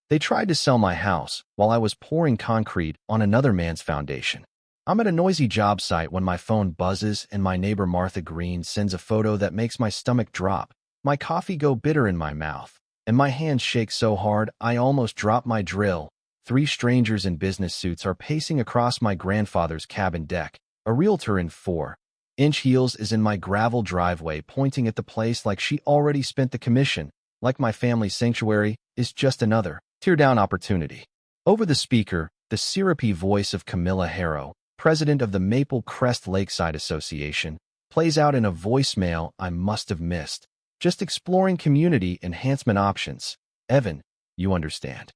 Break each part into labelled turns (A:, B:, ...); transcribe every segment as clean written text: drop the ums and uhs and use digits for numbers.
A: They tried to sell my house while I was pouring concrete on another man's foundation. I'm at a noisy job site when my phone buzzes and my neighbor Martha Green sends a photo that makes my stomach drop, my coffee go bitter in my mouth, and my hands shake so hard I almost drop my drill. 3 strangers in business suits are pacing across my grandfather's cabin deck. A realtor in 4-inch heels is in my gravel driveway pointing at the place like she already spent the commission, like my family's sanctuary is just another tear-down opportunity. Over the speaker, the syrupy voice of Camilla Harrow, president of the Maple Crest Lakeside Association, plays out in a voicemail I must have missed. Just exploring community enhancement options. Evan, you understand?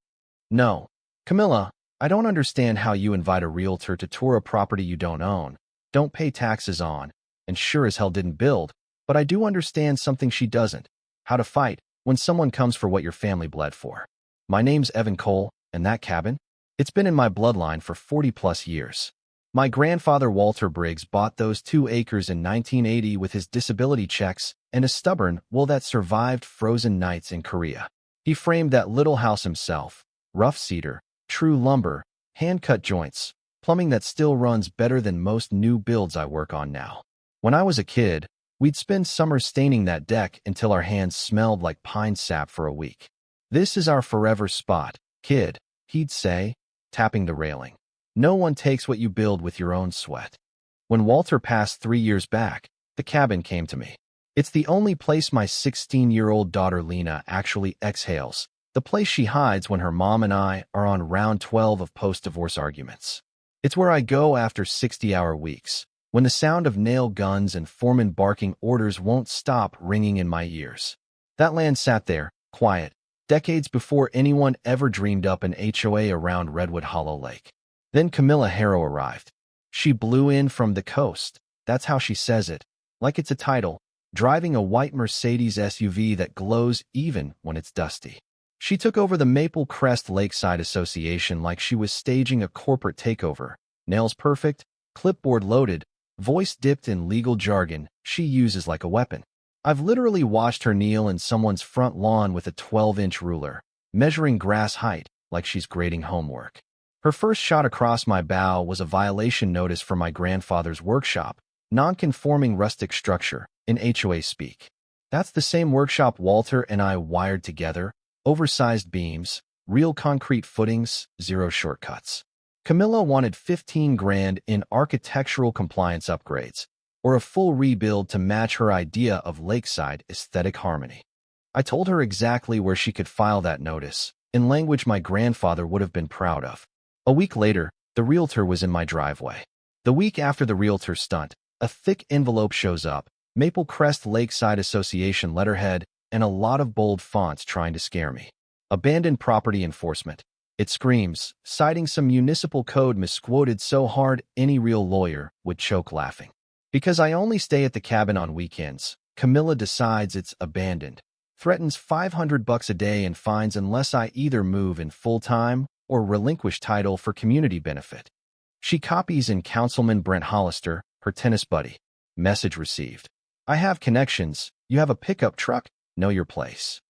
A: No. Camilla, I don't understand how you invite a realtor to tour a property you don't own, don't pay taxes on, and sure as hell didn't build, but I do understand something she doesn't. How to fight when someone comes for what your family bled for. My name's Evan Cole, and that cabin? It's been in my bloodline for 40-plus years. My grandfather Walter Briggs bought those 2 acres in 1980 with his disability checks and a stubborn will that survived frozen nights in Korea. He framed that little house himself, rough cedar, true lumber, hand-cut joints, plumbing that still runs better than most new builds I work on now. When I was a kid, we'd spend summers staining that deck until our hands smelled like pine sap for a week. This is our forever spot, kid, he'd say, tapping the railing. No one takes what you build with your own sweat. When Walter passed 3 years back, the cabin came to me. It's the only place my 16-year-old daughter Lena actually exhales, the place she hides when her mom and I are on round 12 of post-divorce arguments. It's where I go after 60-hour weeks, when the sound of nail guns and foreman barking orders won't stop ringing in my ears. That land sat there, quiet, decades before anyone ever dreamed up an HOA around Redwood Hollow Lake. Then Camilla Harrow arrived. She blew in from the coast, that's how she says it, like it's a title, driving a white Mercedes SUV that glows even when it's dusty. She took over the Maple Crest Lakeside Association like she was staging a corporate takeover, nails perfect, clipboard loaded, voice dipped in legal jargon she uses like a weapon. I've literally watched her kneel in someone's front lawn with a 12-inch ruler, measuring grass height like she's grading homework. Her first shot across my bow was a violation notice for my grandfather's workshop, non-conforming rustic structure, in HOA speak. That's the same workshop Walter and I wired together, oversized beams, real concrete footings, 0 shortcuts. Camilla wanted 15 grand in architectural compliance upgrades, or a full rebuild to match her idea of lakeside aesthetic harmony. I told her exactly where she could file that notice, in language my grandfather would have been proud of. A week later, the realtor was in my driveway. The week after the realtor stunt, a thick envelope shows up, Maple Crest Lakeside Association letterhead, and a lot of bold fonts trying to scare me. Abandoned property enforcement. It screams, citing some municipal code misquoted so hard any real lawyer would choke laughing. Because I only stay at the cabin on weekends, Camilla decides it's abandoned, threatens $500 a day in fines unless I either move in full-time or relinquish title for community benefit. She copies in Councilman Brent Hollister, her tennis buddy. Message received. I have connections. You have a pickup truck? Know your place.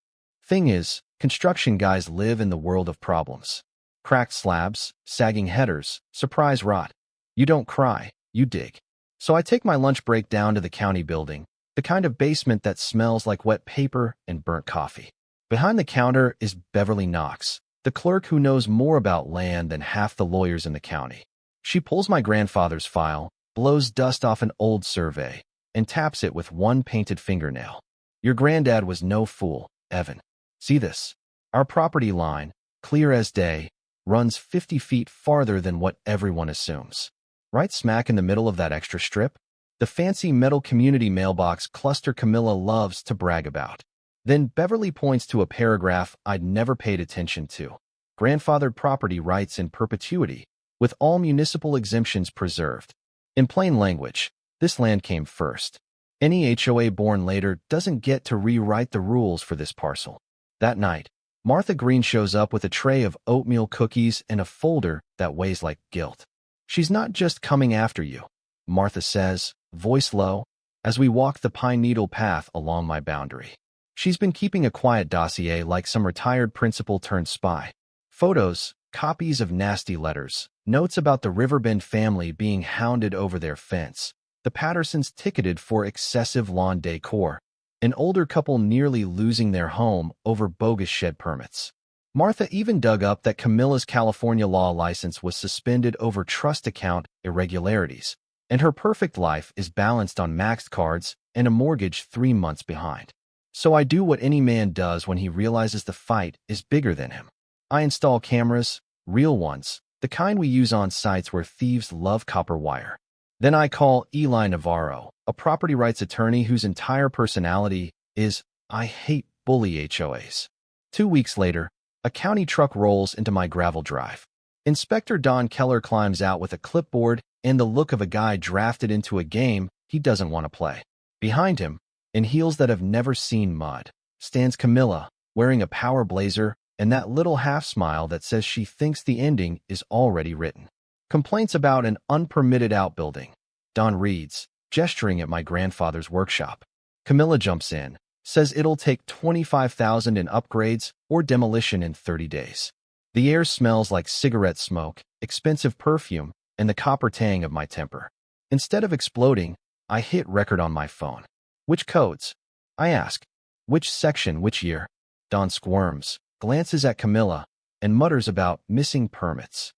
A: Thing is, construction guys live in the world of problems. Cracked slabs, sagging headers, surprise rot. You don't cry, you dig. So I take my lunch break down to the county building, the kind of basement that smells like wet paper and burnt coffee. Behind the counter is Beverly Knox, the clerk who knows more about land than half the lawyers in the county. She pulls my grandfather's file, blows dust off an old survey, and taps it with one painted fingernail. Your granddad was no fool, Evan. See this? Our property line, clear as day, runs 50 feet farther than what everyone assumes. Right smack in the middle of that extra strip, the fancy metal community mailbox cluster Camilla loves to brag about. Then Beverly points to a paragraph I'd never paid attention to. Grandfathered property rights in perpetuity, with all municipal exemptions preserved. In plain language, this land came first. Any HOA born later doesn't get to rewrite the rules for this parcel. That night, Martha Green shows up with a tray of oatmeal cookies and a folder that weighs like guilt. She's not just coming after you, Martha says, voice low, as we walk the pine needle path along my boundary. She's been keeping a quiet dossier like some retired principal turned spy. Photos, copies of nasty letters, notes about the Riverbend family being hounded over their fence, the Pattersons ticketed for excessive lawn decor, an older couple nearly losing their home over bogus shed permits. Martha even dug up that Camilla's California law license was suspended over trust account irregularities, and her perfect life is balanced on maxed cards and a mortgage 3 months behind. So I do what any man does when he realizes the fight is bigger than him. I install cameras, real ones, the kind we use on sites where thieves love copper wire. Then I call Eli Navarro, a property rights attorney whose entire personality is, "I hate bully HOAs." 2 weeks later, a county truck rolls into my gravel drive. Inspector Don Keller climbs out with a clipboard and the look of a guy drafted into a game he doesn't want to play. Behind him, in heels that have never seen mud, stands Camilla, wearing a power blazer and that little half-smile that says she thinks the ending is already written. Complaints about an unpermitted outbuilding. Don reads, gesturing at my grandfather's workshop. Camilla jumps in, says it'll take $25,000 in upgrades or demolition in 30 days. The air smells like cigarette smoke, expensive perfume, and the copper tang of my temper. Instead of exploding, I hit record on my phone. Which codes? I ask. Which section, which year? Don squirms, glances at Camilla, and mutters about missing permits.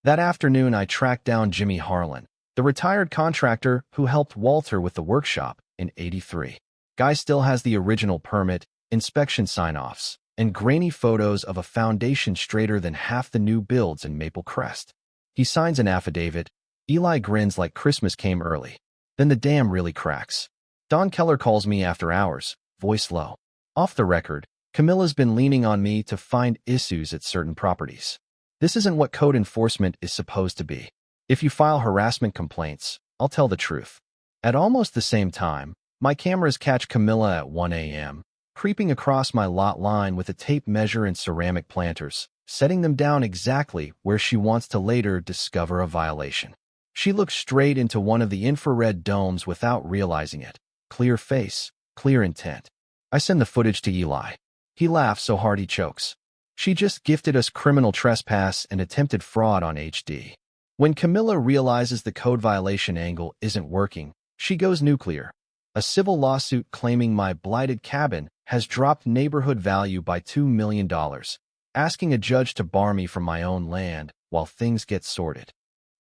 A: That afternoon, I tracked down Jimmy Harlan, the retired contractor who helped Walter with the workshop in '83. Guy still has the original permit, inspection sign-offs, and grainy photos of a foundation straighter than half the new builds in Maple Crest. He signs an affidavit. Eli grins like Christmas came early. Then the dam really cracks. Don Keller calls me after hours, voice low. Off the record, Camilla's been leaning on me to find issues at certain properties. This isn't what code enforcement is supposed to be. If you file harassment complaints, I'll tell the truth. At almost the same time, my cameras catch Camilla at 1 a.m., creeping across my lot line with a tape measure and ceramic planters, setting them down exactly where she wants to later discover a violation. She looks straight into one of the infrared domes without realizing it. Clear face, clear intent. I send the footage to Eli. He laughs so hard he chokes. She just gifted us criminal trespass and attempted fraud on HD. When Camilla realizes the code violation angle isn't working, she goes nuclear. A civil lawsuit claiming my blighted cabin has dropped neighborhood value by $2 million, asking a judge to bar me from my own land while things get sorted.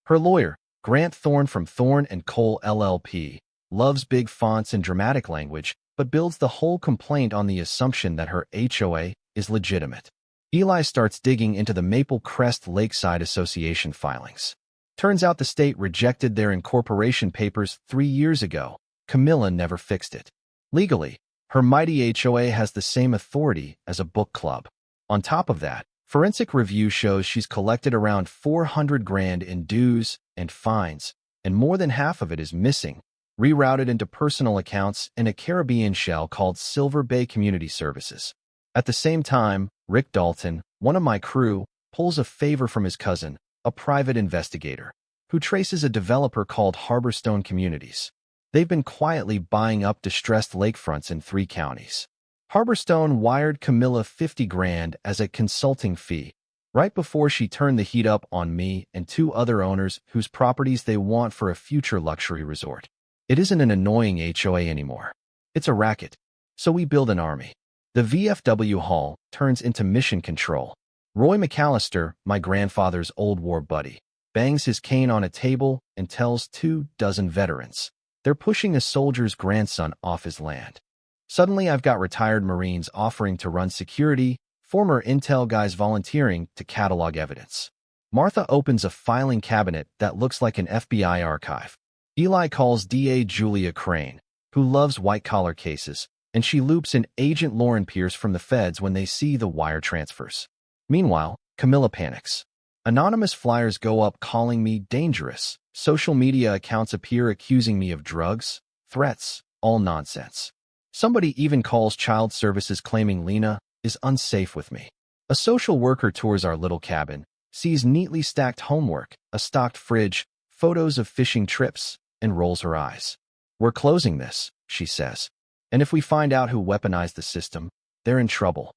A: Her lawyer, Grant Thorne from Thorne & Cole LLP, loves big fonts and dramatic language, but builds the whole complaint on the assumption that her HOA is legitimate. Eli starts digging into the Maple Crest Lakeside Association filings. Turns out the state rejected their incorporation papers 3 years ago. Camilla never fixed it. Legally, her mighty HOA has the same authority as a book club. On top of that, forensic review shows she's collected around $400,000 in dues and fines, and more than half of it is missing, rerouted into personal accounts in a Caribbean shell called Silver Bay Community Services. At the same time, Rick Dalton, one of my crew, pulls a favor from his cousin, a private investigator, who traces a developer called Harborstone Communities. They've been quietly buying up distressed lakefronts in 3 counties. Harborstone wired Camilla $50,000 as a consulting fee, right before she turned the heat up on me and 2 other owners whose properties they want for a future luxury resort. It isn't an annoying HOA anymore. It's a racket. So we build an army. The VFW hall turns into mission control. Roy McAllister, my grandfather's old war buddy, bangs his cane on a table and tells 24 veterans they're pushing a soldier's grandson off his land. Suddenly, I've got retired Marines offering to run security, former Intel guys volunteering to catalog evidence. Martha opens a filing cabinet that looks like an FBI archive. Eli calls DA Julia Crane, who loves white-collar cases, and she loops in Agent Lauren Pierce from the feds when they see the wire transfers. Meanwhile, Camilla panics. Anonymous flyers go up calling me dangerous. Social media accounts appear accusing me of drugs, threats, all nonsense. Somebody even calls child services claiming Lena is unsafe with me. A social worker tours our little cabin, sees neatly stacked homework, a stocked fridge, photos of fishing trips, and rolls her eyes. We're closing this, she says. And if we find out who weaponized the system, they're in trouble.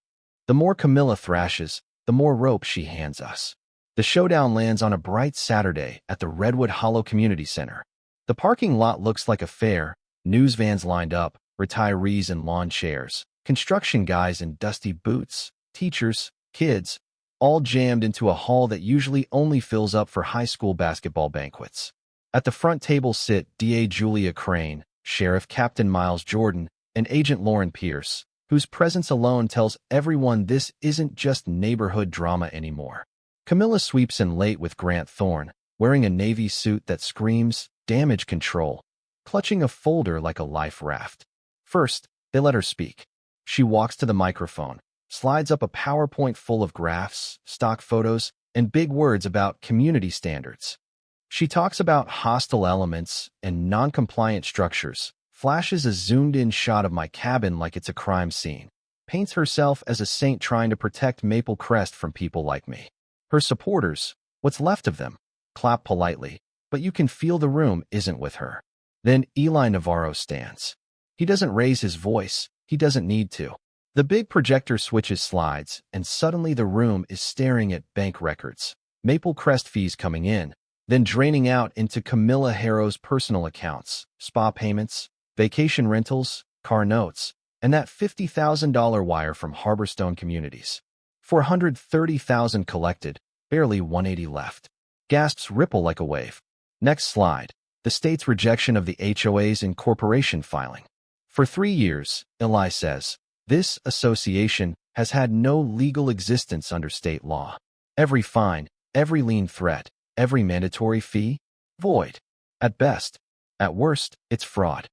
A: The more Camilla thrashes, the more rope she hands us. The showdown lands on a bright Saturday at the Redwood Hollow Community Center. The parking lot looks like a fair, news vans lined up, retirees in lawn chairs, construction guys in dusty boots, teachers, kids, all jammed into a hall that usually only fills up for high school basketball banquets. At the front table sit DA Julia Crane, Sheriff Captain Miles Jordan, and Agent Lauren Pierce, whose presence alone tells everyone this isn't just neighborhood drama anymore. Camilla sweeps in late with Grant Thorne, wearing a navy suit that screams damage control, clutching a folder like a life raft. First, they let her speak. She walks to the microphone, slides up a PowerPoint full of graphs, stock photos, and big words about community standards. She talks about hostile elements and non-compliant structures, flashes a zoomed-in shot of my cabin like it's a crime scene, paints herself as a saint trying to protect Maple Crest from people like me. Her supporters, what's left of them, clap politely, but you can feel the room isn't with her. Then Eli Navarro stands. He doesn't raise his voice, he doesn't need to. The big projector switches slides, and suddenly the room is staring at bank records, Maple Crest fees coming in, then draining out into Camilla Harrow's personal accounts, spa payments, vacation rentals, car notes, and that $50,000 wire from Harborstone Communities. $430,000 collected, barely $180 left. Gasps ripple like a wave. Next slide. The state's rejection of the HOA's incorporation filing. For 3 years, Eli says, this association has had no legal existence under state law. Every fine, every lien threat, every mandatory fee? Void. At best. At worst, it's fraud.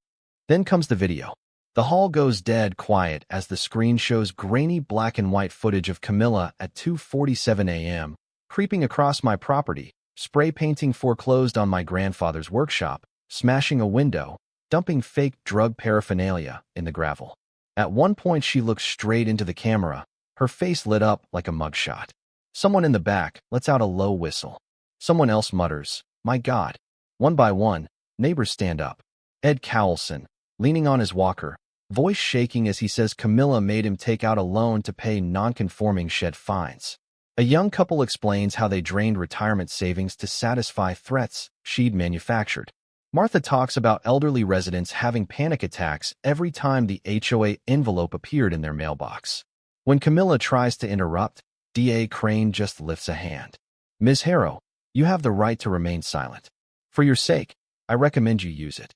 A: Then comes the video. The hall goes dead quiet as the screen shows grainy black and white footage of Camilla at 2:47 a.m., creeping across my property, spray painting foreclosed on my grandfather's workshop, smashing a window, dumping fake drug paraphernalia in the gravel. At one point she looks straight into the camera, her face lit up like a mugshot. Someone in the back lets out a low whistle. Someone else mutters, "My God." One by one, neighbors stand up. Ed Cowlson, leaning on his walker, voice shaking as he says Camilla made him take out a loan to pay non-conforming shed fines. A young couple explains how they drained retirement savings to satisfy threats she'd manufactured. Martha talks about elderly residents having panic attacks every time the HOA envelope appeared in their mailbox. When Camilla tries to interrupt, DA Crane just lifts a hand. "Ms. Harrow, you have the right to remain silent. For your sake, I recommend you use it."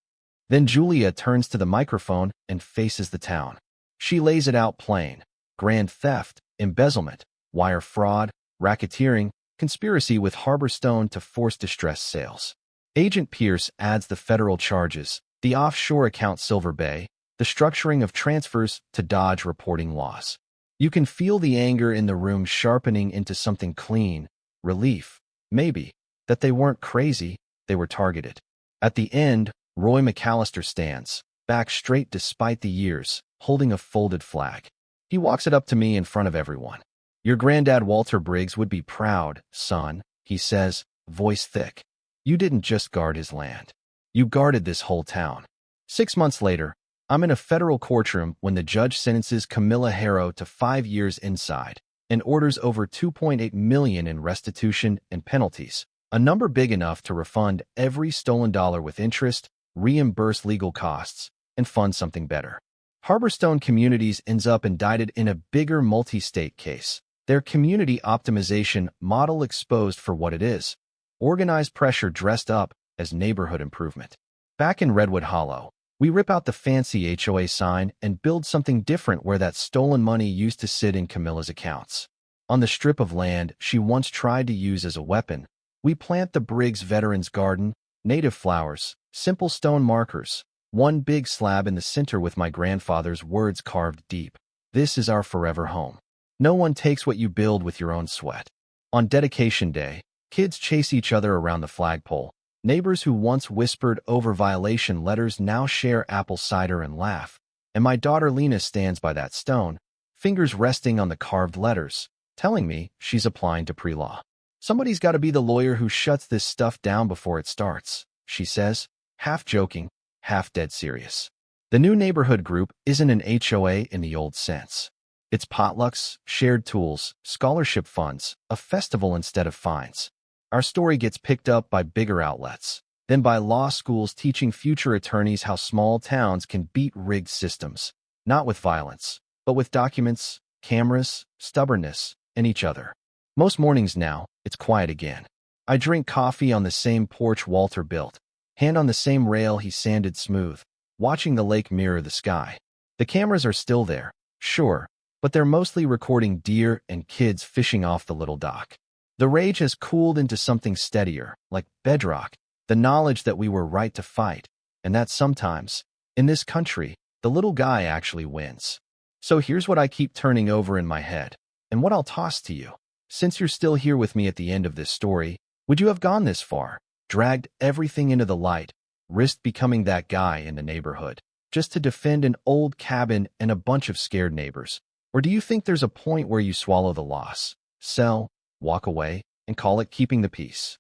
A: Then Julia turns to the microphone and faces the town. She lays it out plain. Grand theft, embezzlement, wire fraud, racketeering, conspiracy with Harborstone to force distressed sales. Agent Pierce adds the federal charges, the offshore account Silver Bay, the structuring of transfers to dodge reporting laws. You can feel the anger in the room sharpening into something clean, relief, maybe, that they weren't crazy, they were targeted. At the end, Roy McAllister stands, back straight despite the years, holding a folded flag. He walks it up to me in front of everyone. "Your granddad Walter Briggs would be proud, son," he says, voice thick. "You didn't just guard his land. You guarded this whole town." 6 months later, I'm in a federal courtroom when the judge sentences Camilla Harrow to 5 years inside and orders over $2.8 million in restitution and penalties, a number big enough to refund every stolen dollar with interest, reimburse legal costs, and fund something better. Harborstone Communities ends up indicted in a bigger multi-state case, their community optimization model exposed for what it is, organized pressure dressed up as neighborhood improvement. Back in Redwood Hollow, we rip out the fancy HOA sign and build something different where that stolen money used to sit in Camilla's accounts. On the strip of land she once tried to use as a weapon, we plant the Briggs Veterans Garden, native flowers, simple stone markers, one big slab in the center with my grandfather's words carved deep. "This is our forever home. No one takes what you build with your own sweat." On dedication day, kids chase each other around the flagpole. Neighbors who once whispered over violation letters now share apple cider and laugh. And my daughter Lena stands by that stone, fingers resting on the carved letters, telling me she's applying to pre-law. "Somebody's got to be the lawyer who shuts this stuff down before it starts," she says, half joking, half dead serious. The new neighborhood group isn't an HOA in the old sense. It's potlucks, shared tools, scholarship funds, a festival instead of fines. Our story gets picked up by bigger outlets, then by law schools teaching future attorneys how small towns can beat rigged systems, not with violence, but with documents, cameras, stubbornness, and each other. Most mornings now, it's quiet again. I drink coffee on the same porch Walter built, hand on the same rail he sanded smooth, watching the lake mirror the sky. The cameras are still there, sure, but they're mostly recording deer and kids fishing off the little dock. The rage has cooled into something steadier, like bedrock, the knowledge that we were right to fight, and that sometimes, in this country, the little guy actually wins. So here's what I keep turning over in my head, and what I'll toss to you. Since you're still here with me at the end of this story, would you have gone this far, dragged everything into the light, risked becoming that guy in the neighborhood, just to defend an old cabin and a bunch of scared neighbors? Or do you think there's a point where you swallow the loss, sell, walk away, and call it keeping the peace?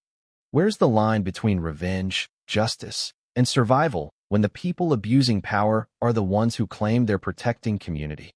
A: Where's the line between revenge, justice, and survival when the people abusing power are the ones who claim they're protecting community?